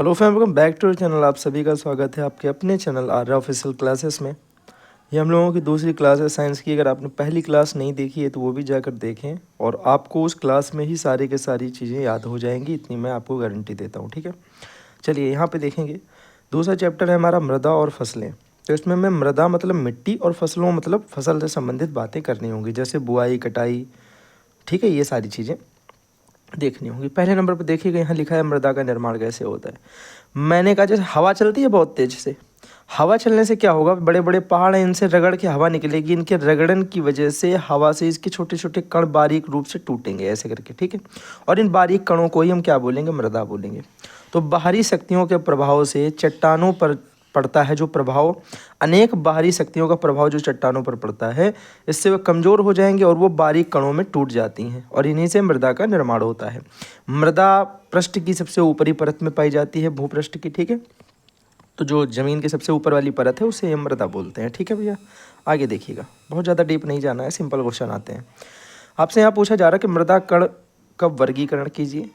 Hello friend, welcome back to channel. आप सभी का स्वागत है आपके अपने चैनल आर्या ऑफिशियल क्लासेस में। ये हम लोगों की दूसरी क्लास है साइंस की। अगर आपने पहली क्लास नहीं देखी है तो वो भी जाकर देखें और आपको उस क्लास में ही सारी के सारी चीज़ें याद हो जाएंगी, इतनी मैं आपको गारंटी देता हूँ। ठीक है, चलिए यहाँ पे देखेंगे। दूसरा चैप्टर है हमारा मृदा और फसलें। तो इसमें मैं मृदा मतलब मिट्टी और फसलों मतलब फसल से संबंधित बातें करनी होंगी, जैसे बुआई, कटाई, ठीक है, ये सारी चीज़ें देखनी होगी। पहले नंबर पर देखिएगा, यहाँ लिखा है मृदा का निर्माण कैसे होता है। मैंने कहा जैसे हवा चलती है बहुत तेज से, हवा चलने से क्या होगा, बड़े बड़े पहाड़ हैं, इनसे रगड़ के हवा निकलेगी, इनके रगड़न की वजह से हवा से इसके छोटे छोटे कण बारीक रूप से टूटेंगे ऐसे करके, ठीक है। और इन बारीक कणों को ही हम क्या बोलेंगे, मृदा बोलेंगे। तो बाहरी शक्तियों के प्रभाव से चट्टानों पर पड़ता है जो प्रभाव, अनेक बाहरी शक्तियों का प्रभाव जो चट्टानों पर पड़ता है, इससे वे कमज़ोर हो जाएंगे और वो बारीक कणों में टूट जाती हैं और इन्हीं से मृदा का निर्माण होता है। मृदा पृष्ठ की सबसे ऊपरी परत में पाई जाती है, भूपृष्ठ की, ठीक है। तो जो ज़मीन के सबसे ऊपर वाली परत है उसे हम मृदा बोलते हैं, ठीक है भैया। आगे देखिएगा, बहुत ज़्यादा डीप नहीं जाना है, सिंपल क्वेश्चन आते हैं। आपसे यहाँ पूछा जा रहा है कि मृदा कण का वर्गीकरण कीजिए।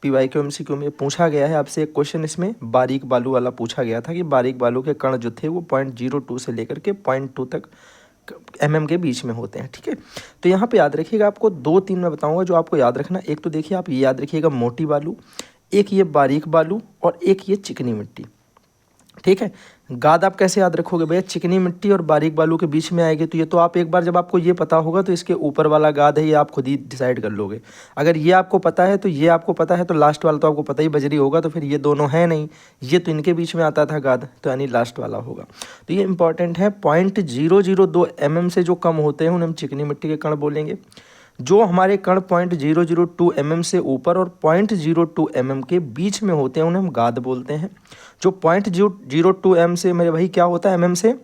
PYQ MCQ में पूछा गया है आपसे एक क्वेश्चन, इसमें बारीक बालू वाला पूछा गया था कि बारीक बालू के कण जो थे वो 0.02 से लेकर के 0.2 तक mm के बीच में होते हैं, ठीक है। तो यहाँ पे याद रखिएगा, आपको 2-3 मैं बताऊंगा जो आपको याद रखना। एक तो देखिए आप ये याद रखिएगा मोटी बालू, एक ये बारीक बालू और एक ये चिकनी मिट्टी, ठीक है। गाद आप कैसे याद रखोगे भैया, चिकनी मिट्टी और बारीक बालू के बीच में आएगी। तो ये तो आप एक बार जब आपको ये पता होगा तो इसके ऊपर वाला गाद है ये आप खुद ही डिसाइड कर लोगे। अगर ये आपको पता है तो ये आपको पता है, तो लास्ट वाला तो आपको पता ही बजरी होगा, तो फिर ये दोनों है नहीं, ये तो इनके बीच में आता था गाद, तो यानी लास्ट वाला होगा। तो ये इंपॉर्टेंट है। 0.002 mm से जो कम होते हैं उन्हें हम चिकनी मिट्टी के कण बोलेंगे। जो हमारे कण 0.002 mm से ऊपर और 0.02 mm के बीच में होते हैं उन्हें हम गाद बोलते हैं। जो 0.002 mm से मेरे भाई क्या होता है, mm से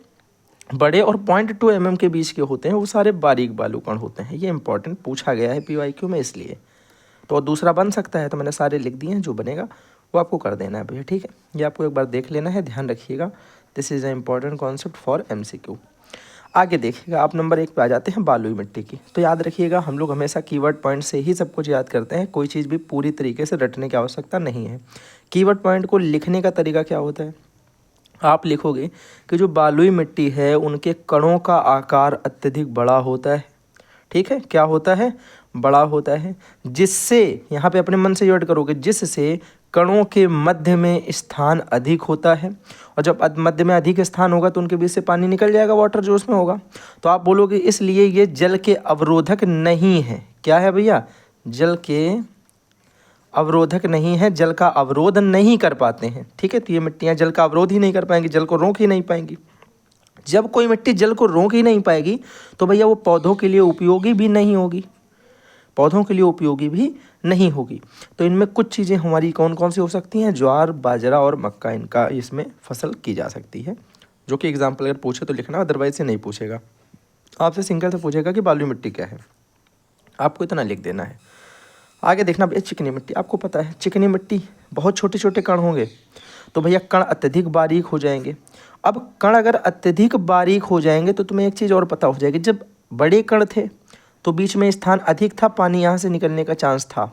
बड़े और 0.2 mm के बीच के होते हैं वो सारे बारीक बालू कण होते हैं। ये इंपॉर्टेंट पूछा गया है PYQ में, इसलिए। तो दूसरा बन सकता है, तो मैंने सारे लिख दिए हैं, जो बनेगा वो आपको कर देना है भैया, ठीक है। ये आपको एक बार देख लेना है, ध्यान रखिएगा। This is a important concept for MCQ। आगे देखिएगा, आप नंबर 1 पे आ जाते हैं बालुई मिट्टी की। तो याद रखिएगा, हम लोग हमेशा कीवर्ड पॉइंट से ही सब कुछ याद करते हैं, कोई चीज़ भी पूरी तरीके से रटने की आवश्यकता नहीं है। कीवर्ड पॉइंट को लिखने का तरीका क्या होता है, आप लिखोगे कि जो बालुई मिट्टी है उनके कणों का आकार अत्यधिक बड़ा होता है, ठीक है। क्या होता है, बड़ा होता है, जिससे, यहाँ पे अपने मन से ऐड करोगे, जिससे कणों के मध्य में स्थान अधिक होता है। और जब मध्य में अधिक स्थान होगा तो उनके बीच से पानी निकल जाएगा, वाटर जो उसमें होगा। तो आप बोलोगे इसलिए ये जल के अवरोधक नहीं है। क्या है भैया, जल के अवरोधक नहीं है, जल का अवरोध नहीं कर पाते हैं, ठीक है। तो ये मिट्टियाँ जल का अवरोध ही नहीं कर पाएंगी, जल को रोक ही नहीं पाएंगी। जब कोई मिट्टी जल को रोक ही नहीं पाएगी तो भैया वो पौधों के लिए उपयोगी भी नहीं होगी, पौधों के लिए उपयोगी भी नहीं होगी। तो इनमें कुछ चीज़ें हमारी कौन कौन सी हो सकती हैं, ज्वार, बाजरा और मक्का, इनका इसमें फसल की जा सकती है। जो कि एग्जाम्पल अगर पूछे तो लिखना, अदरवाइज से नहीं पूछेगा। आपसे सिंगल से पूछेगा कि बालुई मिट्टी क्या है, आपको इतना लिख देना है। आगे देखना भैया, चिकनी मिट्टी, आपको पता है चिकनी मिट्टी बहुत छोटे छोटे कण होंगे, तो भैया कण अत्यधिक बारीक हो जाएंगे। अब कण अगर अत्यधिक बारीक हो जाएंगे तो तुम्हें एक चीज़ और पता हो जाएगी, जब बड़े कण थे तो बीच में स्थान अधिक था, पानी यहाँ से निकलने का चांस था,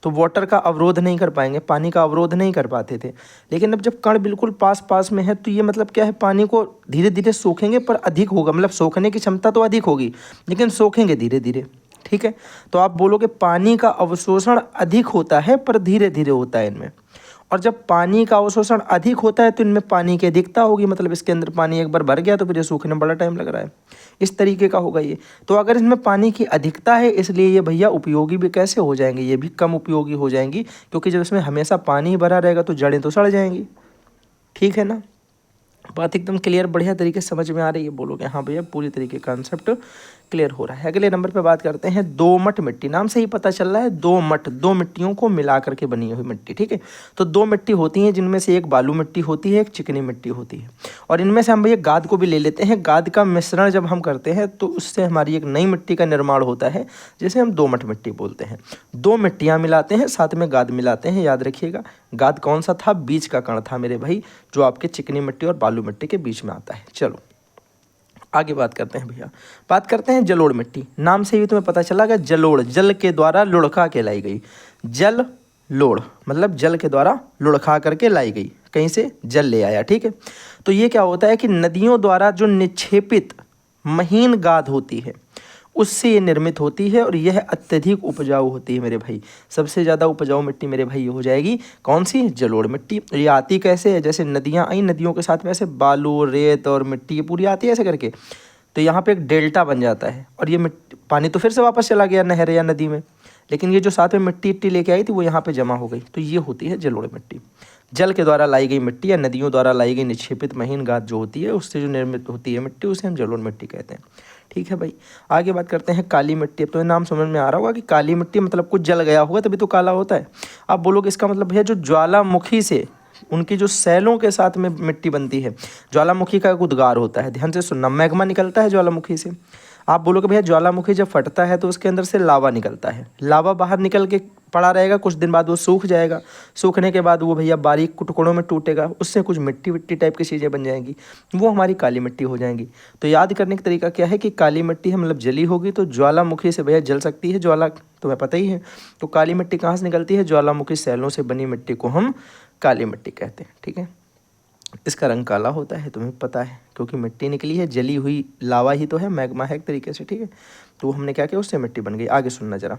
तो वाटर का अवरोध नहीं कर पाएंगे, पानी का अवरोध नहीं कर पाते थे। लेकिन अब जब कण बिल्कुल पास पास में है तो ये मतलब क्या है, पानी को धीरे धीरे सोखेंगे पर अधिक होगा, मतलब सोखने की क्षमता तो अधिक होगी लेकिन सोखेंगे धीरे धीरे, ठीक है। तो आप बोलोगे पानी का अवशोषण अधिक होता है पर धीरे धीरे होता है इनमें। और जब पानी का अवशोषण अधिक होता है तो इनमें पानी की अधिकता होगी, मतलब इसके अंदर पानी एक बार भर गया तो फिर ये सूखने में बड़ा टाइम लग रहा है, इस तरीके का होगा ये। तो अगर इसमें पानी की अधिकता है इसलिए ये भैया उपयोगी भी कैसे हो जाएंगे, ये भी कम उपयोगी हो जाएंगी, क्योंकि जब इसमें हमेशा पानी ही भरा रहेगा तो जड़ें तो सड़ जाएंगी, ठीक है ना। बात एकदम क्लियर, बढ़िया तरीके से समझ में आ रही है, बोलोगे हाँ भैया पूरी तरीके कॉन्सेप्ट क्लियर हो रहा है। अगले नंबर पे बात करते हैं दोमट मिट्टी। नाम से ही पता चल रहा है दोमट, दो मिट्टियों को मिला करके बनी हुई मिट्टी, ठीक है। तो दो मिट्टी होती हैं जिनमें से एक बालू मिट्टी होती है, एक चिकनी मिट्टी होती है। और इनमें से हम भैया गाद को भी ले लेते हैं। गाद का मिश्रण जब हम करते हैं तो उससे हमारी एक नई मिट्टी का निर्माण होता है, जिसे हम दोमट मिट्टी बोलते हैं। दो मिट्टियाँ मिलाते हैं, साथ में गाद मिलाते हैं। याद रखिएगा गाद कौन सा था, बीज का कण था मेरे भाई, जो आपके चिकनी मिट्टी और बालू मिट्टी के बीच में आता है। चलो आगे बात करते हैं भैया, बात करते हैं जलोढ़ मिट्टी। नाम से ही तुम्हें पता चला कि जलोढ़, जल के द्वारा लुढ़का कहलाई गई। जल लोड, मतलब जल के द्वारा लुढ़का करके लाई गई, कहीं से जल ले आया, ठीक है। तो ये क्या होता है कि नदियों द्वारा जो निक्षेपित महीन गाद होती है उससे ये निर्मित होती है और यह अत्यधिक उपजाऊ होती है मेरे भाई। सबसे ज़्यादा उपजाऊ मिट्टी मेरे भाई ये हो जाएगी कौन सी, जलोढ़ मिट्टी। ये आती कैसे है, जैसे नदियाँ आई, नदियों के साथ में ऐसे बालू रेत और मिट्टी ये पूरी आती है ऐसे करके, तो यहाँ पे एक डेल्टा बन जाता है और ये मिट्टी पानी तो फिर से वापस चला गया नहर या नदी में, लेकिन ये जो साथ में मिट्टी इट्टी लेके आई थी वो यहाँ पे जमा हो गई, तो ये होती है जलोढ़ मिट्टी। जल के द्वारा लाई गई मिट्टी या नदियों द्वारा लाई गई निक्षेपित महीन गाद जो होती है उससे जो निर्मित होती है मिट्टी उसे हम जलोढ़ मिट्टी कहते हैं, ठीक है भाई। आगे बात करते हैं काली मिट्टी। अब तो नाम समझ में आ रहा होगा कि काली मिट्टी मतलब कुछ जल गया होगा तभी तो काला होता है। आप बोलोगे इसका मतलब भैया जो ज्वालामुखी से उनकी जो सैलों के साथ में मिट्टी बनती है, ज्वालामुखी का एक उद्गार होता है, ध्यान से सुनना, मैग्मा निकलता है ज्वालामुखी से। आप बोलोगे भैया ज्वालामुखी जब फटता है तो उसके अंदर से लावा निकलता है, लावा बाहर निकल के पड़ा रहेगा, कुछ दिन बाद वो सूख जाएगा, सूखने के बाद वो भैया बारीक टुकड़ों में टूटेगा, उससे कुछ मिट्टी विट्टी टाइप की चीज़ें बन जाएंगी, वो हमारी काली मिट्टी हो जाएंगी। तो याद करने का तरीका क्या है कि काली मिट्टी है मतलब जली होगी, तो ज्वालामुखी से भैया जल सकती है, ज्वाला तुम्हें पता ही है। तो काली मिट्टी कहाँ से निकलती है, ज्वालामुखी सैलों से बनी मिट्टी को हम काली मिट्टी कहते हैं, ठीक है। इसका रंग काला होता है, तुम्हें पता है, क्योंकि मिट्टी निकली है, जली हुई लावा ही तो है, मैग्मा है एक तरीके से, ठीक है। तो हमने क्या किया, उससे मिट्टी बन गई। आगे सुनना जरा,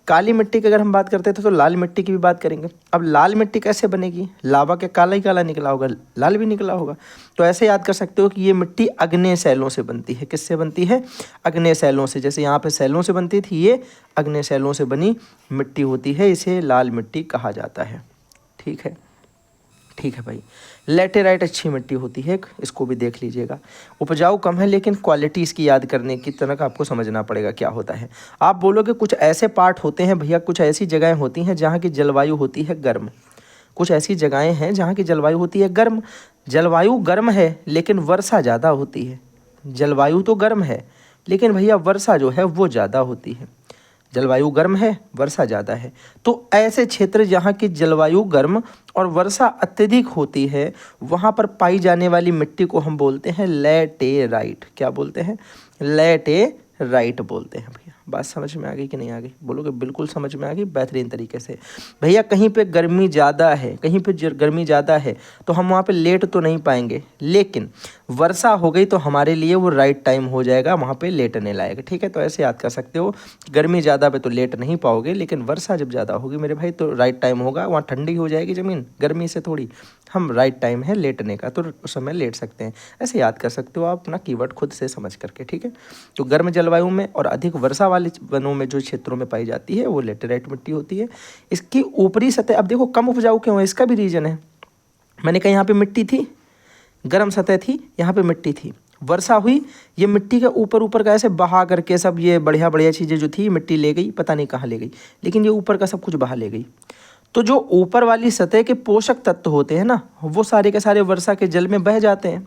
काली मिट्टी की अगर हम बात करते थे तो लाल मिट्टी की भी बात करेंगे। अब लाल मिट्टी कैसे बनेगी, लावा के काला ही काला निकला होगा, लाल भी निकला होगा, तो ऐसे याद कर सकते हो कि ये मिट्टी अग्नेय सैलों से बनती है। किससे बनती है, अग्नेय सैलों से। जैसे यहाँ पे सैलों से बनती थी, ये अग्नेय सैलों से बनी मिट्टी होती है, इसे लाल मिट्टी कहा जाता है, ठीक है। ठीक है भाई। लेटेराइट अच्छी मिट्टी होती है, इसको भी देख लीजिएगा। उपजाऊ कम है लेकिन क्वालिटी इसकी याद करने की तरह आपको समझना पड़ेगा क्या होता है। आप बोलोगे कुछ ऐसे पार्ट होते हैं भैया, कुछ ऐसी जगहें होती हैं जहाँ की जलवायु होती है गर्म, कुछ ऐसी जगहें हैं जहाँ की जलवायु होती है गर्म। जलवायु गर्म है लेकिन वर्षा ज़्यादा होती है, जलवायु तो गर्म है लेकिन भैया वर्षा जो है वो ज़्यादा होती है। जलवायु गर्म है, वर्षा ज़्यादा है, तो ऐसे क्षेत्र जहाँ की जलवायु गर्म और वर्षा अत्यधिक होती है वहाँ पर पाई जाने वाली मिट्टी को हम बोलते हैं लेटेराइट। क्या बोलते हैं, लेटेराइट बोलते हैं। भैया बात समझ में आ गई कि नहीं आ गई, बोलोगे बिल्कुल समझ में आ गई, बेहतरीन तरीके से। भैया कहीं पे गर्मी ज़्यादा है, कहीं पे गर्मी ज़्यादा है तो हम वहाँ पे लेट तो नहीं पाएंगे, लेकिन वर्षा हो गई तो हमारे लिए वो राइट टाइम हो जाएगा वहाँ पे लेटने लायक, ठीक है। तो ऐसे याद कर सकते हो, गर्मी ज़्यादा पे तो लेट नहीं पाओगे, लेकिन वर्षा जब ज़्यादा होगी मेरे भाई तो राइट टाइम होगा, वहाँ ठंडी हो जाएगी ज़मीन गर्मी से थोड़ी, हम राइट टाइम है लेटने का, तो उस समय लेट सकते हैं। ऐसे याद कर सकते हो आप अपना कीवर्ड खुद से समझ करके, ठीक है। तो गर्म जलवायु में और अधिक वर्षा वाले वनों में जो क्षेत्रों में पाई जाती है वो लेटेराइट मिट्टी होती है। इसकी ऊपरी सतह, अब देखो कम उपजाऊ क्यों है, इसका भी रीज़न है। मैंने कहा यहाँ पे मिट्टी थी, गर्म सतह थी, यहाँ पे मिट्टी थी, वर्षा हुई, ये मिट्टी के ऊपर ऊपर का ऐसे बहा करके सब ये बढ़िया बढ़िया चीज़ें जो थी मिट्टी ले गई, पता नहीं कहाँ ले गई, लेकिन ये ऊपर का सब कुछ बहा ले गई। तो जो ऊपर वाली सतह के पोषक तत्व होते हैं ना, वो सारे के सारे वर्षा के जल में बह जाते हैं,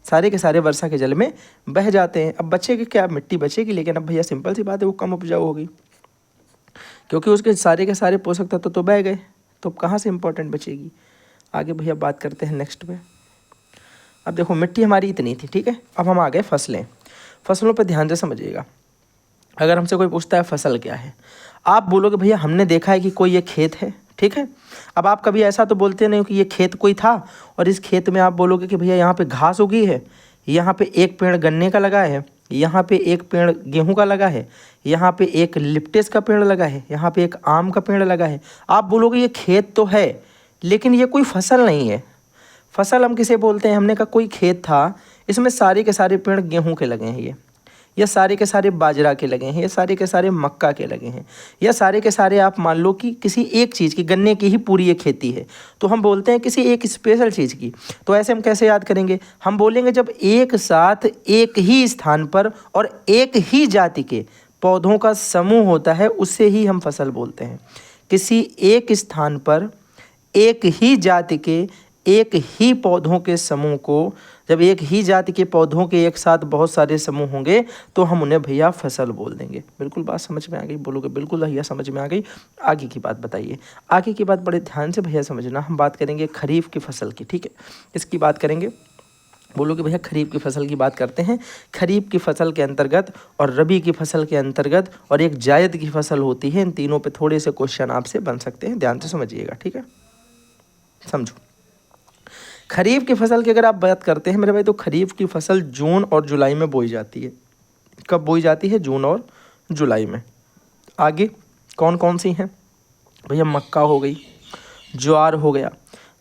सारे के सारे वर्षा के जल में बह जाते हैं। अब बचेगी क्या, मिट्टी बचेगी, लेकिन अब भैया सिंपल सी बात है वो कम उपजाऊ होगी, क्योंकि उसके सारे के सारे पोषक तत्व तो बह गए, तो अब कहाँ से इंपॉर्टेंट बचेगी। आगे भैया बात करते हैं नेक्स्ट पे। अब देखो मिट्टी हमारी इतनी थी, ठीक है। अब हम आ गए फसलें, फसलों पर ध्यान से समझिएगा। अगर हमसे कोई पूछता है फसल क्या है, आप बोलोगे भैया हमने देखा है कि कोई ये खेत है, ठीक है। अब आप कभी ऐसा तो बोलते नहीं हो कि ये खेत कोई था और इस खेत में आप बोलोगे कि भैया यहाँ पे घास उगी है, यहाँ पे एक पेड़ गन्ने का लगा है, यहाँ पे एक पेड़ गेहूं का लगा है, यहाँ पे एक लिप्टेस का पेड़ लगा है, यहाँ पे एक आम का पेड़ लगा है। आप बोलोगे ये खेत तो है लेकिन ये कोई फसल नहीं है। फसल हम किसे बोलते हैं, हमने कहा कोई खेत था, इसमें सारे के सारे पेड़ गेहूं के लगे हैं, ये सारे के सारे बाजरा के लगे हैं, ये सारे के सारे मक्का के लगे हैं, या सारे के सारे आप मान लो कि किसी एक चीज़ की, गन्ने की ही पूरी ये खेती है, तो हम बोलते हैं किसी एक स्पेशल चीज़ की। तो ऐसे हम कैसे याद करेंगे, हम बोलेंगे जब एक साथ एक ही स्थान पर और एक ही जाति के पौधों का समूह होता है उससे ही हम फसल बोलते हैं। किसी एक स्थान पर एक ही जाति के एक ही पौधों के समूह को, जब एक ही जाति के पौधों के एक साथ बहुत सारे समूह होंगे तो हम उन्हें भैया फसल बोल देंगे। बिल्कुल बात समझ में आ गई, बोलोगे बिल्कुल भैया समझ में आ गई। आगे की बात बताइए, आगे की बात बड़े ध्यान से भैया समझना। हम बात करेंगे खरीफ की फसल की, ठीक है, इसकी बात करेंगे। बोलो कि भैया खरीफ की फसल की बात करते हैं। खरीफ की फसल के अंतर्गत और रबी की फसल के अंतर्गत और एक जायद की फसल होती है। इन तीनों पे थोड़े से क्वेश्चन आपसे बन सकते हैं, ध्यान से समझिएगा, ठीक है। समझो, खरीफ की फसल की अगर आप बात करते हैं मेरे भाई, तो खरीफ की फसल जून और जुलाई में बोई जाती है। कब बोई जाती है? जून और जुलाई में। आगे कौन कौन सी हैं भैया? मक्का हो गई, ज्वार हो गया,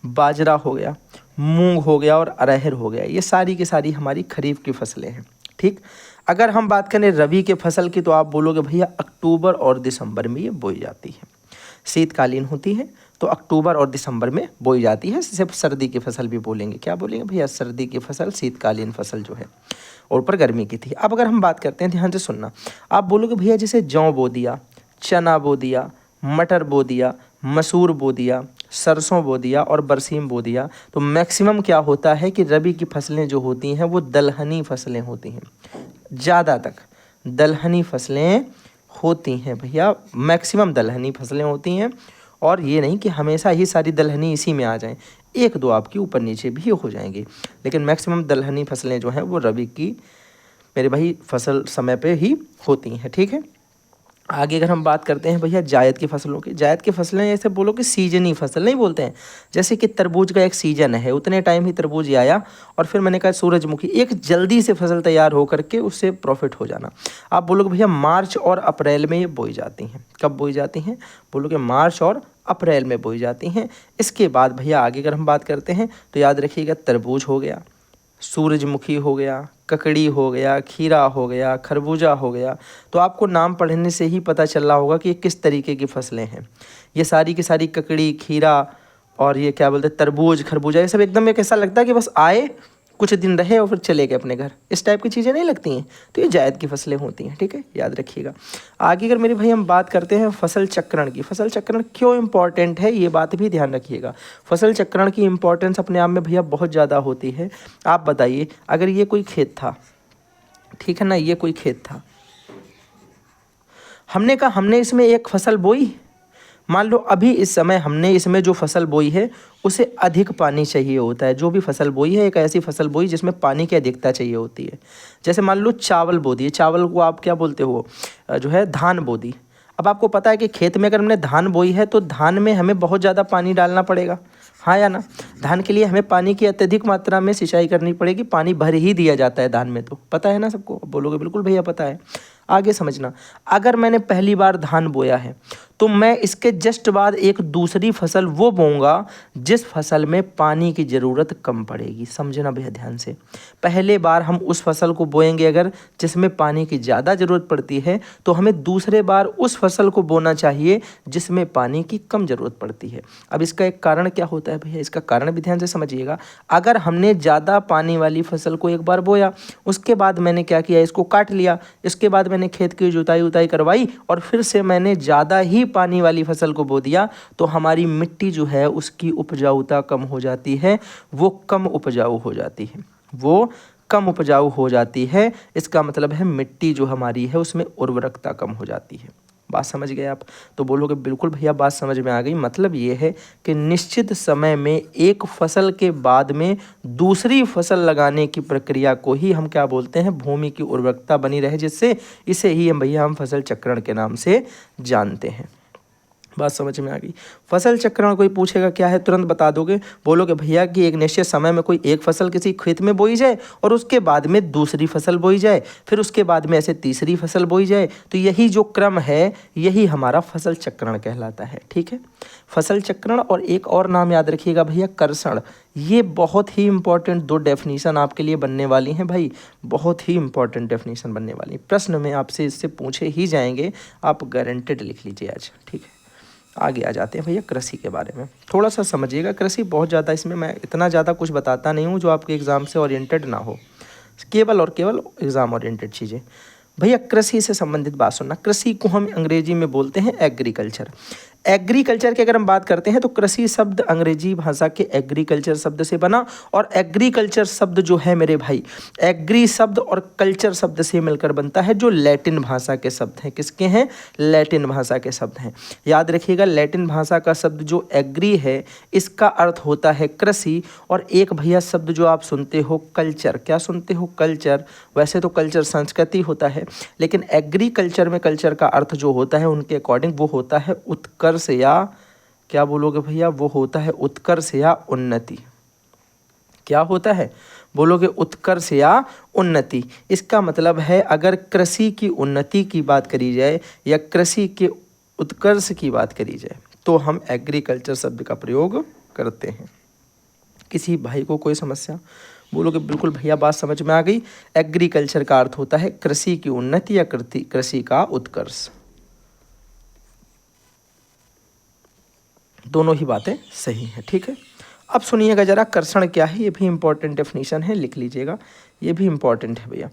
बाजरा हो गया, मूंग हो गया और अरहर हो गया। ये सारी की सारी हमारी खरीफ की फसलें हैं, ठीक। अगर हम बात करें रबी के फसल की, तो आप बोलोगे भैया अक्टूबर और दिसंबर में ये बोई जाती है। शीतकालीन होती है, तो अक्टूबर और दिसंबर में बोई जाती है। सिर्फ सर्दी की फसल भी बोलेंगे, क्या बोलेंगे भैया? सर्दी की फसल, शीतकालीन फसल जो है, और ऊपर गर्मी की थी। अब अगर हम बात करते हैं, ध्यान से सुनना, आप बोलोगे भैया जैसे जौ बो दिया, चना बो दिया, मटर बो दिया, मसूर बो दिया, सरसों बो दिया और बरसीम बो दिया, तो मैक्सिमम क्या होता है कि रबी की फसलें जो होती हैं वो दलहनी फसलें होती हैं। ज़्यादातर दलहनी फसलें होती हैं भैया, मैक्सिमम दलहनी फसलें होती हैं। और ये नहीं कि हमेशा ही सारी दलहनी इसी में आ जाएं, एक दो आपकी ऊपर नीचे भी हो जाएंगी, लेकिन मैक्सिमम दलहनी फसलें जो हैं वो रबी की मेरे भाई फसल समय पे ही होती हैं, ठीक है। आगे अगर हम बात करते हैं भैया जायद की फसलों की, जायद की फसलें ऐसे बोलो कि सीजनी फसल नहीं बोलते हैं। जैसे कि तरबूज का एक सीजन है, उतने टाइम ही तरबूज आया और फिर मैंने कहा सूरजमुखी, एक जल्दी से फसल तैयार हो करके उससे प्रॉफिट हो जाना। आप बोलोगे भैया मार्च और अप्रैल में ये बोई जाती हैं। कब बोई जाती हैं? बोलोगे मार्च और अप्रैल में बोई जाती हैं। इसके बाद भैया आगे अगर हम बात करते हैं तो याद रखिएगा, तरबूज हो गया, सूरजमुखी हो गया, ककड़ी हो गया, खीरा हो गया, खरबूजा हो गया। तो आपको नाम पढ़ने से ही पता चल रहा होगा कि ये किस तरीके की फसलें हैं। ये सारी की सारी ककड़ी, खीरा और ये क्या बोलते हैं, तरबूज, खरबूजा, ये सब एकदम एक ऐसा लगता है कि बस आए, कुछ दिन रहे और फिर चले गए अपने घर, इस टाइप की चीज़ें नहीं लगती हैं। तो ये जायद की फसलें होती हैं, ठीक है, याद रखिएगा। आगे अगर मेरे भाई हम बात करते हैं फसल चक्रण की, फसल चक्रण क्यों इम्पॉर्टेंट है ये बात भी ध्यान रखिएगा। फसल चक्रण की इम्पॉर्टेंस अपने आप में भैया बहुत ज़्यादा होती है। आप बताइए, अगर ये कोई खेत था, ठीक है ना, ये कोई खेत था, हमने कहा हमने इसमें एक फसल बोई, मान लो अभी इस समय हमने इसमें जो फसल बोई है उसे अधिक पानी चाहिए होता है। जो भी फसल बोई है एक ऐसी फसल बोई जिसमें पानी की अधिकता चाहिए होती है। जैसे मान लो चावल बो दिए, चावल को आप क्या बोलते हो, जो है धान बो दी। अब आपको पता है कि खेत में अगर हमने धान बोई है तो धान में हमें बहुत ज़्यादा पानी डालना पड़ेगा, हाँ या ना। धान के लिए हमें पानी की अत्यधिक मात्रा में सिंचाई करनी पड़ेगी, पानी भर ही दिया जाता है धान में, तो पता है ना सबको? बोलोगे बिल्कुल भैया पता है। आगे समझना, अगर मैंने पहली बार धान बोया है तो मैं इसके जस्ट बाद एक दूसरी फसल वो बोऊंगा जिस फसल में पानी की ज़रूरत कम पड़ेगी। समझना भैया ध्यान से, पहले बार हम उस फसल को बोएंगे अगर जिसमें पानी की ज़्यादा ज़रूरत पड़ती है, तो हमें दूसरे बार उस फसल को बोना चाहिए जिसमें पानी की कम ज़रूरत पड़ती है। अब इसका एक कारण क्या होता है भैया, इसका कारण भी ध्यान से समझिएगा। अगर हमने ज़्यादा पानी वाली फसल को एक बार बोया, उसके बाद मैंने क्या किया, इसको काट लिया, इसके बाद मैंने खेत की जुताई करवाई और फिर से मैंने ज़्यादा ही पानी वाली फसल को बो दिया, तो हमारी मिट्टी जो है उसकी उपजाऊता कम हो जाती है, वो कम उपजाऊ हो जाती है, वो कम उपजाऊ हो जाती है। इसका मतलब है मिट्टी जो हमारी है उसमें उर्वरकता कम हो जाती है। बात समझ गए आप? तो बोलोगे बिल्कुल भैया बात समझ में आ गई। मतलब ये है कि निश्चित समय में एक फसल के बाद में दूसरी फसल लगाने की प्रक्रिया को ही हम क्या बोलते हैं, भूमि की उर्वरकता बनी रहे, जिससे इसे ही हम भैया हम फसल चक्रण के नाम से जानते हैं। बात समझ में आ गई। फसल चक्रण कोई पूछेगा क्या है, तुरंत बता दोगे। बोलोगे भैया कि एक निश्चित समय में कोई एक फसल किसी खेत में बोई जाए और उसके बाद में दूसरी फसल बोई जाए, फिर उसके बाद में ऐसे तीसरी फसल बोई जाए, तो यही जो क्रम है यही हमारा फसल चक्रण कहलाता है, ठीक है। फसल चक्रण और एक और नाम याद रखिएगा भैया, कर्षण। ये बहुत ही इंपॉर्टेंट दो डेफिनीशन आपके लिए बनने वाली हैं भाई, बहुत ही इंपॉर्टेंट डेफिनीशन बनने वाली। प्रश्न में आपसे इससे पूछे ही जाएंगे, आप गारंटेड लिख लीजिए आज, ठीक है। आगे आ जाते हैं भैया कृषि के बारे में, थोड़ा सा समझिएगा। कृषि बहुत ज़्यादा, इसमें मैं इतना ज़्यादा कुछ बताता नहीं हूँ जो आपके एग्ज़ाम से ओरिएंटेड ना हो, केवल और केवल एग्ज़ाम ओरिएंटेड चीज़ें। भैया कृषि से संबंधित बात सुनना। कृषि को हम अंग्रेजी में बोलते हैं एग्रीकल्चर। एग्रीकल्चर की अगर हम बात करते हैं तो कृषि शब्द अंग्रेजी भाषा के एग्रीकल्चर शब्द से बना, और एग्रीकल्चर शब्द जो है मेरे भाई एग्री शब्द और कल्चर शब्द से मिलकर बनता है, जो लैटिन भाषा के शब्द हैं। किसके हैं? लैटिन भाषा के शब्द हैं। याद रखिएगा, लैटिन भाषा का शब्द जो एग्री है इसका अर्थ होता है कृषि, और एक भैया शब्द जो आप सुनते हो कल्चर, क्या सुनते हो? कल्चर। वैसे तो कल्चर संस्कृति होता है, लेकिन एग्रीकल्चर में कल्चर का अर्थ जो होता है उनके अकॉर्डिंग वो होता है उत्कर्ष, या क्या बोलोगे भैया? वो होता है उत्कर्ष या उन्नति। क्या होता है? बोलोगे उत्कर्ष या उन्नति। इसका मतलब है अगर कृषि की उन्नति की बात करी जाए या कृषि के उत्कर्ष की बात करी जाए तो हम एग्रीकल्चर शब्द का प्रयोग करते हैं। किसी भाई को कोई समस्या? बोलोगे बिल्कुल भैया बात समझ में आ गई। एग्रीकल्चर का अर्थ होता है कृषि की उन्नति या कृषि का उत्कर्ष। दोनों ही बातें सही हैं, ठीक है। अब सुनिएगा जरा, कर्षण क्या है, ये भी इंपॉर्टेंट डेफिनेशन है, लिख लीजिएगा, ये भी इंपॉर्टेंट है भैया।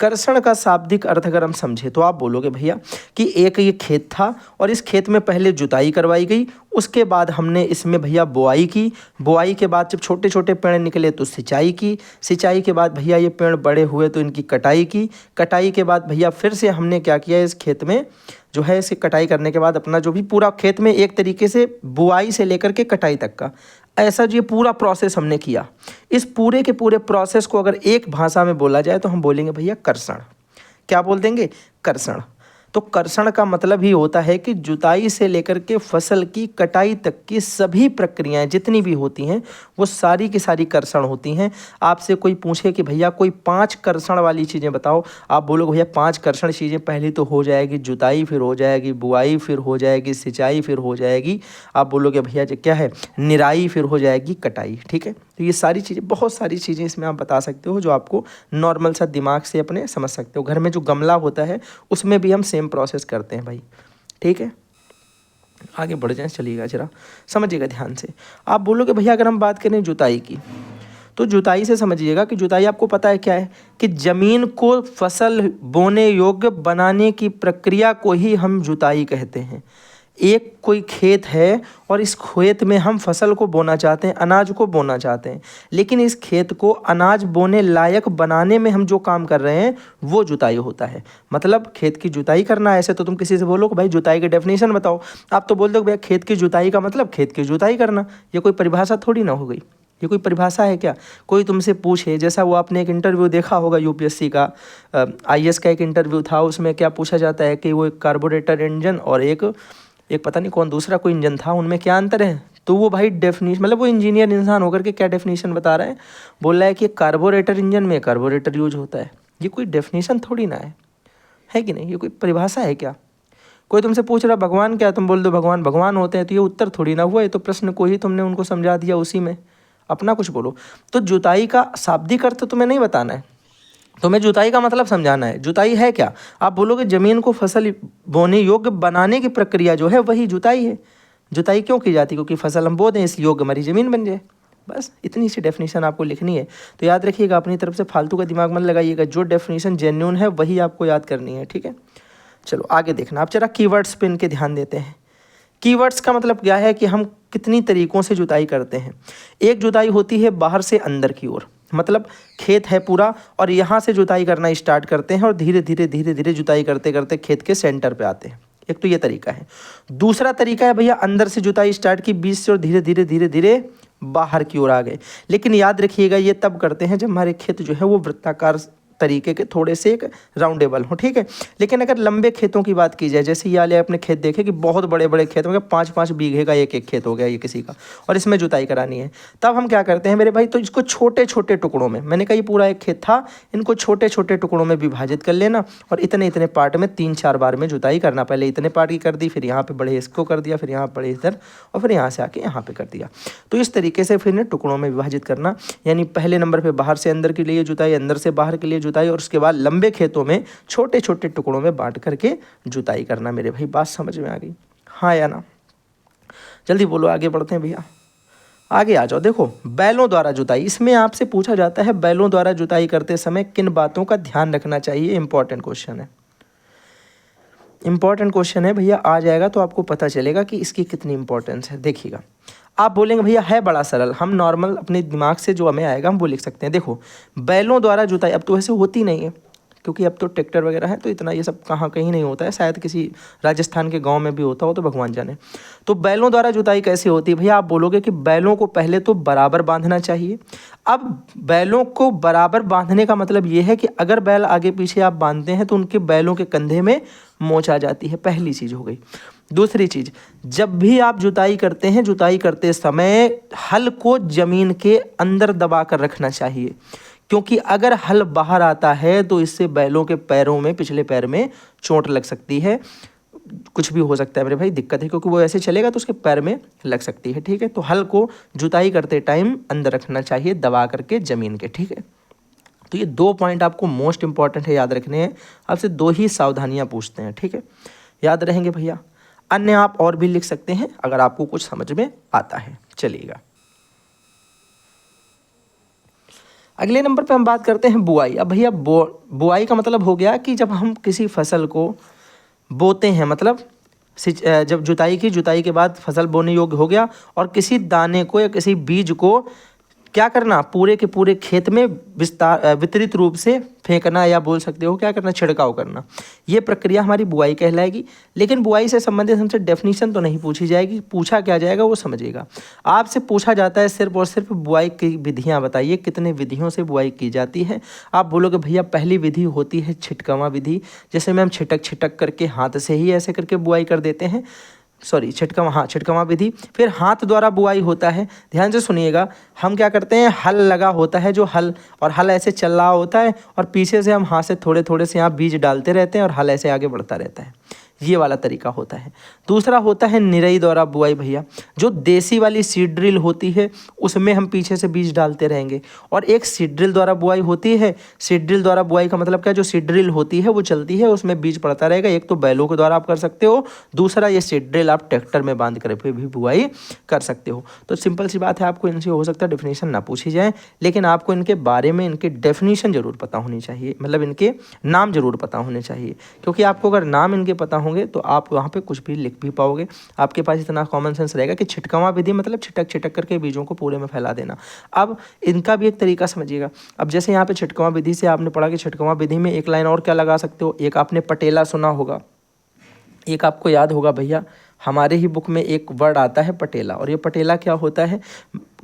कर्षण का शाब्दिक अर्थ अगर हम समझे तो आप बोलोगे भैया कि एक ये खेत था और इस खेत में पहले जुताई करवाई गई, उसके बाद हमने इसमें भैया बुआई की, बुआई के बाद जब छोटे छोटे पेड़ निकले तो सिंचाई की, सिंचाई के बाद भैया ये पेड़ बड़े हुए तो इनकी कटाई की, कटाई के बाद भैया फिर से हमने क्या किया, इस खेत में जो है इसे कटाई करने के बाद अपना जो भी पूरा खेत में एक तरीके से बुआई से लेकर के कटाई तक का ऐसा जो ये पूरा प्रोसेस हमने किया, इस पूरे के पूरे प्रोसेस को अगर एक भाषा में बोला जाए तो हम बोलेंगे भैया कर्षण। क्या बोल देंगे? कर्षण। तो कर्षण का मतलब ही होता है कि जुताई से लेकर के फसल की कटाई तक की सभी प्रक्रियाएं जितनी भी होती हैं वो सारी की सारी कर्षण होती हैं। आपसे कोई पूछे कि भैया कोई 5 कर्षण वाली चीज़ें बताओ, आप बोलोगे भैया 5 कर्षण चीज़ें, पहली तो हो जाएगी जुताई, फिर हो जाएगी बुआई, फिर हो जाएगी सिंचाई, फिर हो जाएगी आप बोलोगे भैया जो क्या है निराई, फिर हो जाएगी कटाई, ठीक है। तो ये सारी चीज़ें, बहुत सारी चीज़ें इसमें आप बता सकते हो जो आपको नॉर्मल सा दिमाग से अपने समझ सकते हो। घर में जो गमला होता है उसमें भी हम सेम प्रोसेस करते हैं भाई, ठीक है। आगे बढ़ जाए, चलिएगा जरा समझिएगा ध्यान से। आप बोलोगे भैया अगर हम बात करें जुताई की, तो जुताई से समझिएगा कि जुताई आपको पता है क्या है, कि ज़मीन को फसल बोने योग्य बनाने की प्रक्रिया को ही हम जुताई कहते हैं। एक कोई खेत है और इस खेत में हम फसल को बोना चाहते हैं, अनाज को बोना चाहते हैं, लेकिन इस खेत को अनाज बोने लायक बनाने में हम जो काम कर रहे हैं वो जुताई होता है। मतलब खेत की जुताई करना है। ऐसे तो तुम किसी से बोलो कि भाई जुताई की डेफिनेशन बताओ, आप तो बोल दो भैया खेत की जुताई का मतलब खेत की जुताई करना। ये कोई परिभाषा थोड़ी ना हो गई, ये कोई परिभाषा है क्या? कोई तुमसे पूछे, जैसा वो आपने एक इंटरव्यू देखा होगा यूपीएससी का, आईएएस का एक इंटरव्यू था, उसमें क्या पूछा जाता है कि वो एक कार्बोरेटर इंजन और एक पता नहीं कौन दूसरा कोई इंजन था, उनमें क्या अंतर है? तो वो भाई डेफिनेशन, मतलब वो इंजीनियर इंसान होकर के क्या डेफिनेशन बता रहा है, बोल रहा है कि कार्बोरेटर इंजन में कार्बोरेटर यूज होता है। ये कोई डेफिनेशन थोड़ी ना है कि नहीं? ये कोई परिभाषा है क्या? कोई तुमसे पूछ रहा भगवान क्या, तुम बोल दो भगवान भगवान होते हैं, तो ये उत्तर थोड़ी ना हुआ, ये तो प्रश्न को ही तुमने उनको समझा दिया उसी में, अपना कुछ बोलो। तो जुताई का शाब्दिक अर्थ तुम्हें नहीं बताना है, तुम्हें जुताई का मतलब समझाना है। जुताई है क्या? आप बोलोगे जमीन को फसल बोने योग्य बनाने की प्रक्रिया जो है वही जुताई है। जुताई क्यों की जाती है? क्योंकि फसल हम बो दें इस योग्य हमारी ज़मीन बन जाए। बस इतनी सी डेफिनेशन आपको लिखनी है। तो याद रखिएगा, अपनी तरफ से फालतू का दिमाग मत लगाइएगा, जो डेफिनेशन जेन्युइन है वही आपको याद करनी है, ठीक है। चलो आगे देखना, आप जरा कीवर्ड्स पे इनके ध्यान देते हैं। कीवर्ड्स का मतलब क्या है कि हम कितनी तरीक़ों से जुताई करते हैं। एक जुताई होती है बाहर से अंदर की ओर, मतलब खेत है पूरा और यहाँ से जुताई करना स्टार्ट करते हैं और धीरे धीरे जुताई करते करते खेत के सेंटर पे आते हैं। एक तो ये तरीका है। दूसरा तरीका है भैया अंदर से जुताई स्टार्ट की, बीच से और धीरे धीरे बाहर की ओर आ गए। लेकिन याद रखिएगा ये तब करते हैं जब हमारे खेत जो है वो वृत्ताकार तरीके के थोड़े से एक राउंडेबल हो, ठीक है। लेकिन अगर लंबे खेतों की बात की जाए, जैसे ये वाले अपने खेत देखे कि बहुत बड़े बड़े खेत हो गए, 5-5 बीघे का एक एक खेत हो गया ये किसी का, और इसमें जुताई करानी है, तब हम क्या करते हैं मेरे भाई, तो इसको छोटे छोटे टुकड़ों में, मैंने कहा ये पूरा एक खेत था, इनको छोटे छोटे टुकड़ों में विभाजित कर लेना और इतने इतने पार्ट में 3-4 बार में जुताई करना। पहले इतने पार्ट की कर दी, फिर यहाँ पे बड़े इसको कर दिया, फिर यहाँ बड़े इधर, और फिर यहाँ से आके यहाँ पे कर दिया। तो इस तरीके से फिर इन्हें टुकड़ों में विभाजित करना, यानी पहले नंबर पर बाहर से अंदर के लिए जुताई, अंदर से बाहर के लिए जुताई, और उसके बाद लंबे खेतों में छोटे छोटे टुकड़ों में बांट करके जुताई करना। मेरे भाई बात समझ में आ गई? हाँ या ना? जल्दी बोलो, आगे बढ़ते हैं भैया, आगे आ जाओ। देखो बैलों द्वारा जुताई, इसमें आपसे पूछा जाता है बैलों द्वारा जुताई करते समय किन बातों का ध्यान रखना चाहिए, इंपॉर्टेंट क्वेश्चन है। इंपॉर्टेंट क्वेश्चन है भैया, आ जाएगा तो आपको पता चलेगा कि इसकी कितनी इंपॉर्टेंस है। देखिएगा, आप बोलेंगे भैया है बड़ा सरल, हम नॉर्मल अपने दिमाग से जो हमें आएगा हम वो लिख सकते हैं। देखो, बैलों द्वारा जुताई अब तो वैसे होती नहीं है, क्योंकि अब तो ट्रैक्टर वगैरह है, तो इतना ये सब कहाँ कहीं नहीं होता है, शायद किसी राजस्थान के गांव में भी होता हो तो भगवान जाने। तो बैलों द्वारा जुताई कैसे होती है भैया, आप बोलोगे कि बैलों को पहले तो बराबर बांधना चाहिए। अब बैलों को बराबर बांधने का मतलब ये है कि अगर बैल आगे पीछे आप बांधते हैं तो उनके बैलों के कंधे में मोच आ जाती है, पहली चीज़ हो गई। दूसरी चीज़, जब भी आप जुताई करते हैं, जुताई करते समय हल को ज़मीन के अंदर दबा कर रखना चाहिए, क्योंकि अगर हल बाहर आता है तो इससे बैलों के पैरों में, पिछले पैर में चोट लग सकती है, कुछ भी हो सकता है मेरे भाई, दिक्कत है, क्योंकि वो ऐसे चलेगा तो उसके पैर में लग सकती है। ठीक है, तो हल को जुताई करते टाइम अंदर रखना चाहिए दबा करके ज़मीन के। ठीक है, तो ये 2 पॉइंट आपको मोस्ट इंपॉर्टेंट है, याद रखने हैं। आपसे 2 ही सावधानियां पूछते हैं, ठीक है, याद रहेंगे भैया। अन्य आप और भी लिख सकते हैं अगर आपको कुछ समझ में आता है। चलिएगा, अगले नंबर पे हम बात करते हैं बुआई। अब भैया बुआई का मतलब हो गया कि जब हम किसी फसल को बोते हैं, मतलब जब जुताई की, जुताई के बाद फसल बोने योग्य हो गया और किसी दाने को या किसी बीज को क्या करना, पूरे के पूरे खेत में वितरित रूप से फेंकना, या बोल सकते हो क्या करना, छिड़काव करना, ये प्रक्रिया हमारी बुआई कहलाएगी। लेकिन बुआई से संबंधित हमसे डेफिनेशन तो नहीं पूछी जाएगी, पूछा क्या जाएगा वो समझिएगा। आपसे पूछा जाता है सिर्फ और सिर्फ बुआई की विधियां बताइए, कितने विधियों से बुआई की जाती है। आप बोलोगे भैया पहली विधि होती है छिटकवा विधि, जैसे में हम छिटक छिटक करके हाथ से ही ऐसे करके बुआई कर देते हैं, सॉरी छिटकवा, हाँ छिटकवा विधि। फिर हाथ द्वारा बुआई होता है, ध्यान से सुनिएगा। हम क्या करते हैं, हल लगा होता है जो हल, और हल ऐसे चल रहा होता है और पीछे से हम हाथ से थोड़े थोड़े से यहाँ बीज डालते रहते हैं और हल ऐसे आगे बढ़ता रहता है, ये वाला तरीका होता है। दूसरा होता है निरई द्वारा बुआई भैया, जो देसी वाली सीड ड्रिल होती है उसमें हम पीछे से बीज डालते रहेंगे। और एक सीड ड्रिल द्वारा बुआई होती है। सीड ड्रिल द्वारा बुआई का मतलब क्या, जो सीड ड्रिल होती है वो चलती है, उसमें बीज पड़ता रहेगा। एक तो बैलों के द्वारा आप कर सकते हो, दूसरा ये सीड ड्रिल आप ट्रैक्टर में बांध कर भी बुआई कर सकते हो। तो सिंपल सी बात है, आपको इनसे हो सकता है डेफिनेशन ना पूछी जाए, लेकिन आपको इनके बारे में, इनके डेफिनेशन जरूर पता होनी चाहिए, मतलब इनके नाम जरूर पता होने चाहिए, क्योंकि आपको अगर नाम इनके पता होंगे तो आप वहाँ पे कुछ भी लिख भी पाओगे। आपके पास इतना कॉमन सेंस रहेगा कि छिटकवा विधि मतलब छिटक छिटक करके बीजों को पूरे में फैला देना। अब इनका भी एक तरीका समझिएगा। अब जैसे यहाँ पे छिटकवा विधि से आपने पढ़ा कि छिटकवा विधि में एक लाइन और क्या लगा सकते हो, एक आपने पटेला सुना होगा, एक आपको याद होगा भैया हमारे ही बुक में एक वर्ड आता है पटेला, और ये पटेला क्या होता है,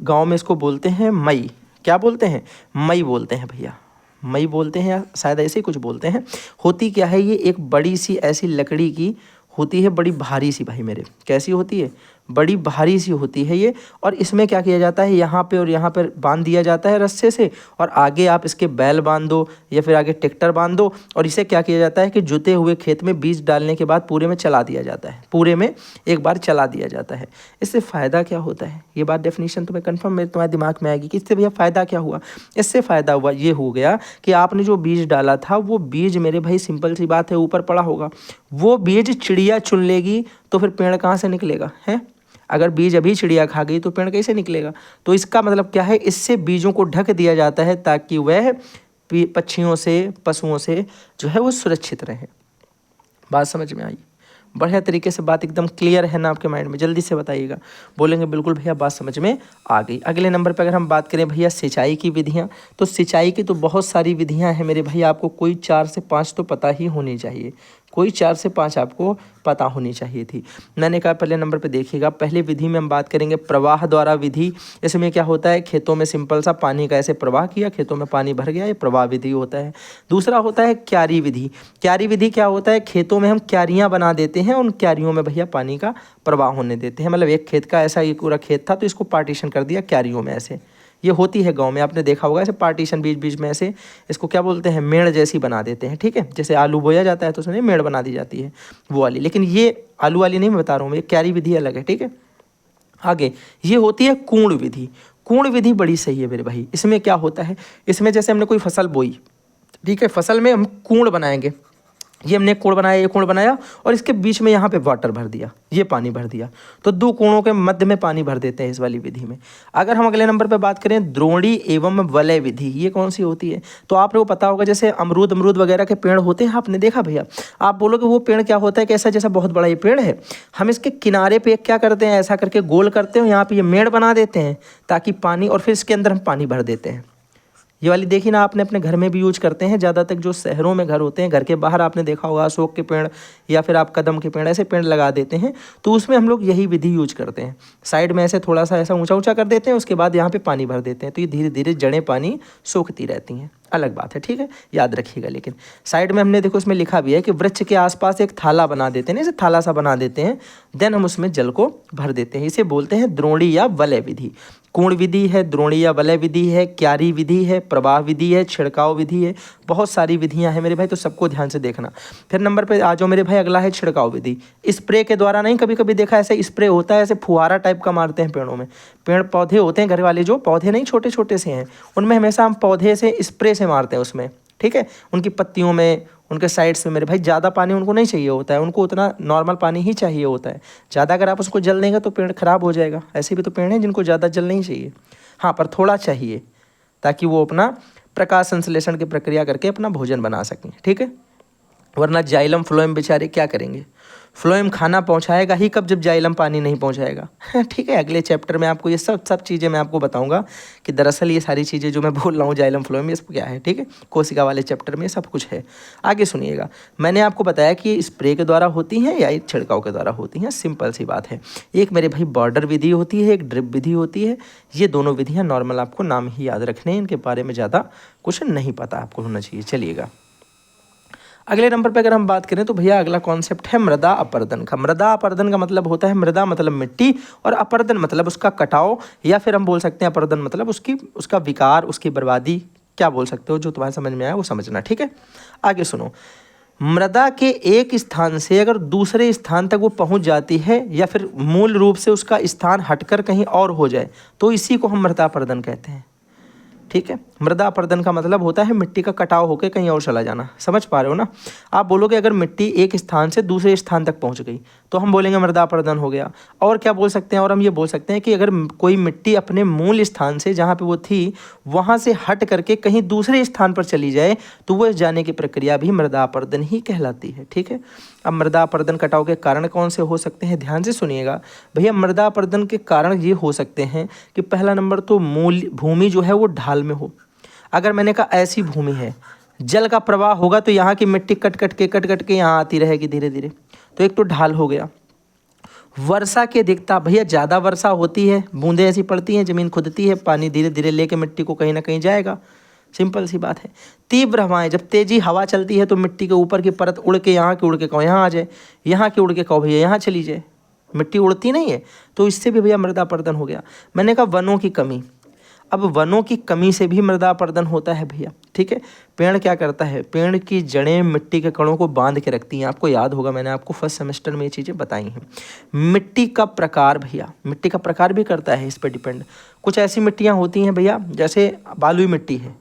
गाँव में इसको बोलते हैं मई, क्या बोलते हैं, मई बोलते हैं भैया, मई बोलते हैं या शायद ऐसे ही कुछ बोलते हैं। होती क्या है, ये एक बड़ी सी ऐसी लकड़ी की होती है, बड़ी भारी सी भाई मेरे, कैसी होती है, बड़ी भारी सी होती है ये। और इसमें क्या किया जाता है, यहाँ पे और यहाँ पर बांध दिया जाता है रस्से से, और आगे आप इसके बैल बांध दो या फिर आगे ट्रैक्टर बांध दो, और इसे क्या किया जाता है कि जुते हुए खेत में बीज डालने के बाद पूरे में चला दिया जाता है, पूरे में एक बार चला दिया जाता है। इससे फ़ायदा क्या होता है, ये बात डेफिनेशन तुम्हें कन्फर्म मेरे तुम्हारे दिमाग में आएगी कि इससे भैया फ़ायदा क्या हुआ। इससे फ़ायदा हुआ ये हो गया कि आपने जो बीज डाला था वो बीज मेरे भाई, सिंपल सी बात है, ऊपर पड़ा होगा, वो बीज चिड़िया चुन लेगी तो फिर पेड़ कहाँ से निकलेगा है। अगर बीज अभी चिड़िया खा गई तो पेड़ कैसे निकलेगा। तो इसका मतलब क्या है, इससे बीजों को ढक दिया जाता है ताकि वह पक्षियों से, पशुओं से जो है वो सुरक्षित रहे। बात समझ में आई, बढ़िया तरीके से बात एकदम क्लियर है ना आपके माइंड में, जल्दी से बताइएगा। बोलेंगे बिल्कुल भैया बात समझ में आ गई। अगले नंबर पर अगर हम बात करें भैया सिंचाई की विधियां, तो सिंचाई की तो बहुत सारी विधियां हैं मेरे भाई, आपको कोई 4 से 5 तो पता ही होनी चाहिए, कोई 4 से 5 आपको पता होनी चाहिए थी। मैंने कहा पहले नंबर पे देखिएगा, पहले विधि में हम बात करेंगे प्रवाह द्वारा विधि। इसमें क्या होता है, खेतों में सिंपल सा पानी का ऐसे प्रवाह किया, खेतों में पानी भर गया, ये प्रवाह विधि होता है। दूसरा होता है क्यारी विधि। क्यारी विधि क्या होता है, खेतों में हम क्यारियाँ बना देते हैं, उन क्यारियों में भैया पानी का प्रवाह होने देते हैं। मतलब एक खेत का ऐसा एक पूरा खेत था तो इसको पार्टीशन कर दिया क्यारियों में, ऐसे ये होती है गांव में, आपने देखा होगा ऐसे पार्टीशन बीच बीच में ऐसे, इसको क्या बोलते हैं, मेड़ जैसी बना देते हैं। ठीक है, जैसे आलू बोया जाता है तो उसमें मेड़ बना दी जाती है वो वाली, लेकिन ये आलू वाली नहीं मैं बता रहा हूँ, ये क्यारी विधि अलग है। ठीक है, आगे ये होती है कूण विधि। कूण विधि बड़ी सही है मेरे भाई। इसमें क्या होता है, इसमें जैसे हमने कोई फसल बोई, ठीक है, फसल में हम कूण बनाएंगे, ये हमने एक कोण बनाया, ये कोण बनाया और इसके बीच में यहाँ पे वाटर भर दिया, ये पानी भर दिया, तो दो कोणों के मध्य में पानी भर देते हैं इस वाली विधि में। अगर हम अगले नंबर पे बात करें द्रोणी एवं वलय विधि, ये कौन सी होती है? तो आप लोगों को पता होगा जैसे अमरूद वगैरह के पेड़ होते हैं, आपने देखा भैया, आप बोलोगे वो पेड़ क्या होता है, कैसा जैसा बहुत बड़ा ये पेड़ है, हम इसके किनारे पे क्या करते हैं, ऐसा करके गोल करते हैं, यहाँ पे ये मेड़ बना देते हैं ताकि पानी, और फिर इसके अंदर हम पानी भर देते हैं। ये वाली देखी ना आपने, अपने घर में भी यूज करते हैं, ज़्यादातर जो शहरों में घर होते हैं, घर के बाहर आपने देखा होगा अशोक के पेड़ या फिर आप कदम के पेड़, ऐसे पेड़ लगा देते हैं, तो उसमें हम लोग यही विधि यूज करते हैं। साइड में ऐसे थोड़ा सा ऐसा ऊंचा ऊंचा कर देते हैं, उसके बाद यहाँ पे पानी भर देते हैं, तो ये धीरे धीरे जड़ें पानी सोखती रहती हैं, अलग बात है, ठीक है, याद रखिएगा। लेकिन साइड में हमने देखो इसमें लिखा भी है कि वृक्ष के आसपास एक थाला बना देते हैं, जैसे थाला सा बना देते हैं, देन हम उसमें जल को भर देते हैं, इसे बोलते हैं द्रोणी या वलय विधि। कोण विधि है, द्रोणी या वलय विधि है, क्यारी विधि है, प्रवाह विधि है, छिड़काव विधि है, बहुत सारी विधियां हैं मेरे भाई, तो सबको ध्यान से देखना। फिर नंबर पे आ जाओ मेरे भाई, अगला है छिड़काव विधि। स्प्रे के द्वारा नहीं, कभी कभी देखा ऐसे स्प्रे होता है, ऐसे फुहारा टाइप का मारते हैं पेड़ों में, पेड़ पौधे होते हैं घर वाले, जो पौधे नहीं छोटे छोटे से हैं, उनमें हमेशा हम पौधे से स्प्रे से मारते हैं उसमें, ठीक है, उनकी पत्तियों में, उनके साइड्स में मेरे भाई, ज़्यादा पानी उनको नहीं चाहिए होता है, उनको उतना नॉर्मल पानी ही चाहिए होता है। ज़्यादा अगर आप उसको जल देंगे तो पेड़ खराब हो जाएगा, ऐसे भी तो पेड़ हैं जिनको ज़्यादा जल नहीं चाहिए, हाँ, पर थोड़ा चाहिए ताकि वो अपना प्रकाश संश्लेषण की प्रक्रिया करके अपना भोजन बना सकें, ठीक है। वरना जाइलम फ्लोएम बेचारे क्या करेंगे, फ्लोएम खाना पहुंचाएगा ही कब, जब जाइलम पानी नहीं पहुंचाएगा, ठीक है। अगले चैप्टर में आपको ये सब चीज़ें मैं आपको बताऊंगा कि दरअसल ये सारी चीज़ें जो मैं बोल रहा हूँ जाइलम फ्लोएम, ये सब क्या है, ठीक है, कोशिका वाले चैप्टर में सब कुछ है। आगे सुनिएगा, मैंने आपको बताया कि ये स्प्रे के द्वारा होती हैं या छिड़काव के द्वारा होती हैं, सिंपल सी बात है। एक मेरे भाई बॉर्डर विधि होती है, एक ड्रिप विधि होती है, ये दोनों विधियाँ नॉर्मल आपको नाम ही याद रखने हैं, इनके बारे में ज़्यादा कुछ नहीं पता आपको होना चाहिए। चलिएगा अगले नंबर पे अगर हम बात करें तो भैया अगला कॉन्सेप्ट है मृदा अपर्दन का। मृदा अपर्दन का मतलब होता है, मृदा मतलब मिट्टी और अपर्दन मतलब उसका कटाव, या फिर हम बोल सकते हैं अपर्दन मतलब उसका विकार, उसकी बर्बादी, क्या बोल सकते हो, जो तुम्हारे समझ में आया वो समझना, ठीक है। आगे सुनो, मृदा के एक स्थान से अगर दूसरे स्थान तक वो पहुंच जाती है या फिर मूल रूप से उसका स्थान हटकर कहीं और हो जाए, तो इसी को हम मृदा अपर्दन कहते हैं, ठीक है। मृदा अपर्दन का मतलब होता है मिट्टी का कटाव होकर कहीं और चला जाना, समझ पा रहे हो ना। आप बोलोगे अगर मिट्टी एक स्थान से दूसरे स्थान तक पहुंच गई तो हम बोलेंगे मृदा अपर्दन हो गया। और क्या बोल सकते हैं, और हम ये बोल सकते हैं कि अगर कोई मिट्टी अपने मूल स्थान से जहाँ पे वो थी वहाँ से हट करके कहीं दूसरे स्थान पर चली जाए तो वो जाने की प्रक्रिया भी मृदा अपर्दन ही कहलाती है, ठीक है। अब मृदा अपर्दन कटाव के कारण कौन से हो सकते हैं, ध्यान से सुनिएगा भैया। मृदा अपर्दन के कारण ये हो सकते हैं कि पहला नंबर तो मूल भूमि जो है वो ढाल में हो। अगर मैंने कहा ऐसी भूमि है, जल का प्रवाह होगा तो यहाँ की मिट्टी कट कट के यहाँ आती रहेगी धीरे धीरे, तो एक तो ढाल हो गया। वर्षा की अधिकता, भैया ज़्यादा वर्षा होती है, बूंदें ऐसी पड़ती हैं, ज़मीन खुदती है, पानी धीरे धीरे लेके मिट्टी को कहीं ना कहीं जाएगा, सिंपल सी बात है। तीव्र हवाएं, जब तेजी हवा चलती है तो मिट्टी के ऊपर की परत उड़ के यहाँ की उड़ के कहो यहाँ आ जाए, यहाँ की उड़ के कहो भैया यहाँ चली जाए, मिट्टी उड़ती नहीं है, तो इससे भी भैया मृदा अपर्दन हो गया। मैंने कहा वनों की कमी, अब वनों की कमी से भी मृदा अपर्दन होता है भैया, ठीक है। पेड़ क्या करता है, पेड़ की जड़ें मिट्टी के कणों को बांध के रखती हैं, आपको याद होगा मैंने आपको फर्स्ट सेमेस्टर में ये चीज़ें बताई हैं। मिट्टी का प्रकार भैया, मिट्टी का प्रकार भी करता है इस पर डिपेंड। कुछ ऐसी मिट्टियाँ होती हैं भैया, जैसे बालुई मिट्टी है,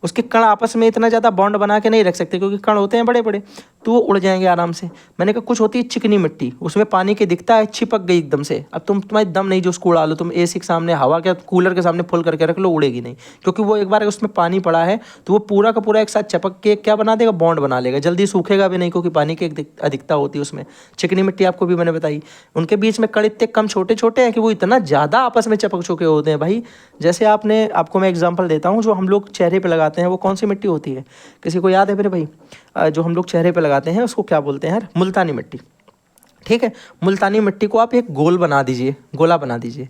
उसके कण आपस में इतना ज़्यादा बॉन्ड बना के नहीं रख सकते क्योंकि कण होते हैं बड़े बड़े, तो वो उड़ जाएंगे आराम से। मैंने कहा कुछ होती है चिकनी मिट्टी, उसमें पानी के दिखता है, चिपक गई एकदम से, अब तुम्हारी दम नहीं जो उसको उड़ा लो, तुम एसी के सामने, हवा के कूलर के सामने फुल करके रख लो, उड़ेगी नहीं, क्योंकि वो एक बार उसमें पानी पड़ा है तो वो पूरा का पूरा एक साथ चपक के क्या बना देगा, बॉन्ड बना लेगा, जल्दी सूखेगा भी नहीं क्योंकि पानी की अधिकता होती है उसमें। चिकनी मिट्टी आपको भी मैंने बताई, उनके बीच में कण इतने कम छोटे छोटे हैं कि वो इतना ज़्यादा आपस में चपक चुके होते हैं भाई। जैसे आपको मैं एग्जाम्पल देता हूँ, जो हम लोग चेहरे पर लगाते हैं वो कौन सी मिट्टी होती है, किसी को याद है मेरे भाई? जो हम लोग चेहरे पे लगाते हैं उसको क्या बोलते हैं यार, मुल्तानी मिट्टी, ठीक है। मुल्तानी मिट्टी को आप एक गोल बना दीजिए, गोला बना दीजिए,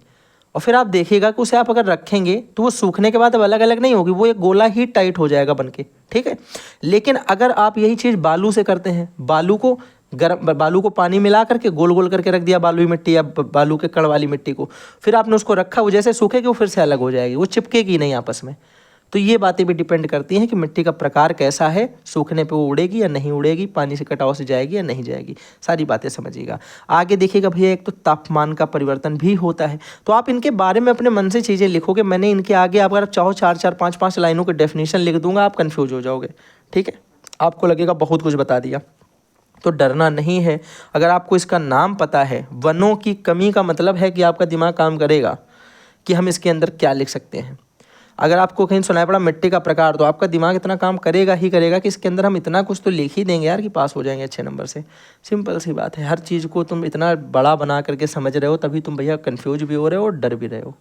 और फिर आप देखिएगा कि उसे आप अगर रखेंगे तो वो सूखने के बाद अब अलग अलग नहीं होगी, वो एक गोला ही टाइट हो जाएगा बन के, ठीक है। लेकिन अगर आप यही चीज़ बालू से करते हैं, बालू को पानी मिला करके गोल गोल करके रख दिया, बालुई मिट्टी या बालू के कण वाली मिट्टी को, फिर आपने उसको रखा, वो जैसे सूखेगी वो फिर से अलग हो जाएगी, वो चिपकेगी नहीं आपस में। तो ये बातें भी डिपेंड करती हैं कि मिट्टी का प्रकार कैसा है, सूखने पे वो उड़ेगी या नहीं उड़ेगी, पानी से कटाव से जाएगी या नहीं जाएगी, सारी बातें समझिएगा। आगे देखिएगा भैया, एक तो तापमान का परिवर्तन भी होता है, तो आप इनके बारे में अपने मन से चीज़ें लिखोगे, मैंने इनके आगे अगर आप चाहो 4-4, 5-5 लाइनों के डेफिनेशन लिख दूंगा, आप कन्फ्यूज हो जाओगे, ठीक है, आपको लगेगा बहुत कुछ बता दिया। तो डरना नहीं है। अगर आपको इसका नाम पता है, वनों की कमी का मतलब है कि आपका दिमाग काम करेगा कि हम इसके अंदर क्या लिख सकते हैं। अगर आपको कहीं सुनाई पड़ा मिट्टी का प्रकार, तो आपका दिमाग इतना काम करेगा ही करेगा कि इसके अंदर हम इतना कुछ तो लिख ही देंगे यार कि पास हो जाएंगे अच्छे नंबर से। सिंपल सी बात है, हर चीज़ को तुम इतना बड़ा बना करके समझ रहे हो, तभी तुम भैया कन्फ्यूज भी हो रहे हो और डर भी रहे हो।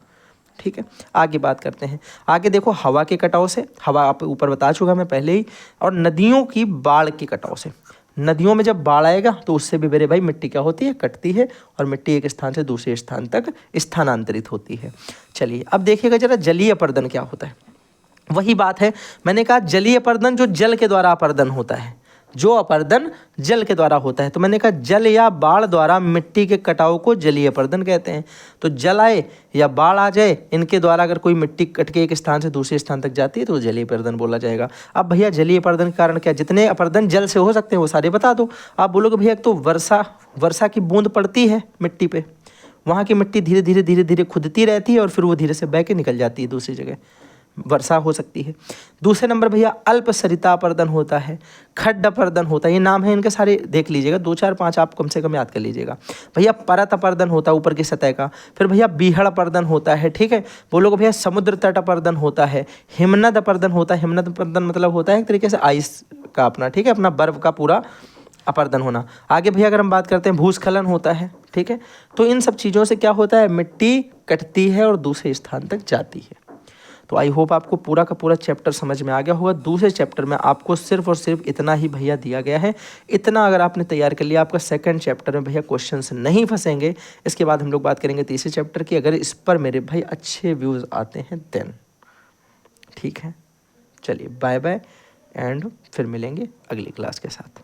ठीक है, आगे बात करते हैं। आगे देखो, हवा के कटाव से, हवा आप ऊपर बता चुका मैं पहले ही, और नदियों की बाढ़ के कटाव से। नदियों में जब बाढ़ आएगा तो उससे भी मेरे भाई मिट्टी क्या होती है, कटती है, और मिट्टी एक स्थान से दूसरे स्थान तक स्थानांतरित होती है। चलिए अब देखिएगा जरा, जलीय अपर्दन क्या होता है। वही बात है, मैंने कहा जलीय अपर्दन जो जल के द्वारा अपर्दन होता है, जो अपर्दन जल के द्वारा होता है। तो मैंने कहा जल या बाढ़ द्वारा मिट्टी के कटाव को जलीय अपर्दन कहते हैं। तो जल आए या बाढ़ आ जाए, इनके द्वारा अगर कोई मिट्टी कट के एक स्थान से दूसरे स्थान तक जाती है तो जलीय अपर्दन बोला जाएगा। अब भैया जलीय अपर्दन के कारण क्या, जितने अपर्दन जल से हो सकते हैं वो सारे बता दो। आप बोलोगे भैया तो वर्षा की बूंद पड़ती है मिट्टी पे, वहाँ की मिट्टी धीरे धीरे धीरे धीरे खुदती रहती है और फिर वो धीरे से बह के निकल जाती है दूसरी जगह, वर्षा हो सकती है। दूसरे नंबर भैया अल्प सरिता अपर्दन होता है, खड्ड अपर्दन होता है, ये नाम है इनके सारे, देख लीजिएगा 2 4 5 आप कम से कम याद कर लीजिएगा। भैया परत अपर्दन होता है, ऊपर की सतह का। फिर भैया बीहड़ अपर्दन होता है, ठीक है। बोलोगे भैया समुद्र तट अपर्दन होता है, हिमनद अपर्दन होता है। हिमनद अपर्दन मतलब होता है एक तरीके से आइस का अपना, ठीक है, अपना बर्फ का पूरा अपर्दन होना। आगे भैया अगर हम बात करते हैं भूस्खलन होता है, ठीक है। तो इन सब चीज़ों से क्या होता है, मिट्टी कटती है और दूसरे स्थान तक जाती है। तो आई होप आपको पूरा का पूरा चैप्टर समझ में आ गया होगा। दूसरे चैप्टर में आपको सिर्फ और सिर्फ इतना ही भैया दिया गया है। इतना अगर आपने तैयार कर लिया, आपका सेकंड चैप्टर में भैया क्वेश्चंस नहीं फंसेंगे। इसके बाद हम लोग बात करेंगे तीसरे चैप्टर की, अगर इस पर मेरे भाई अच्छे व्यूज़ आते हैं देन। ठीक है, चलिए बाय बाय एंड फिर मिलेंगे अगली क्लास के साथ।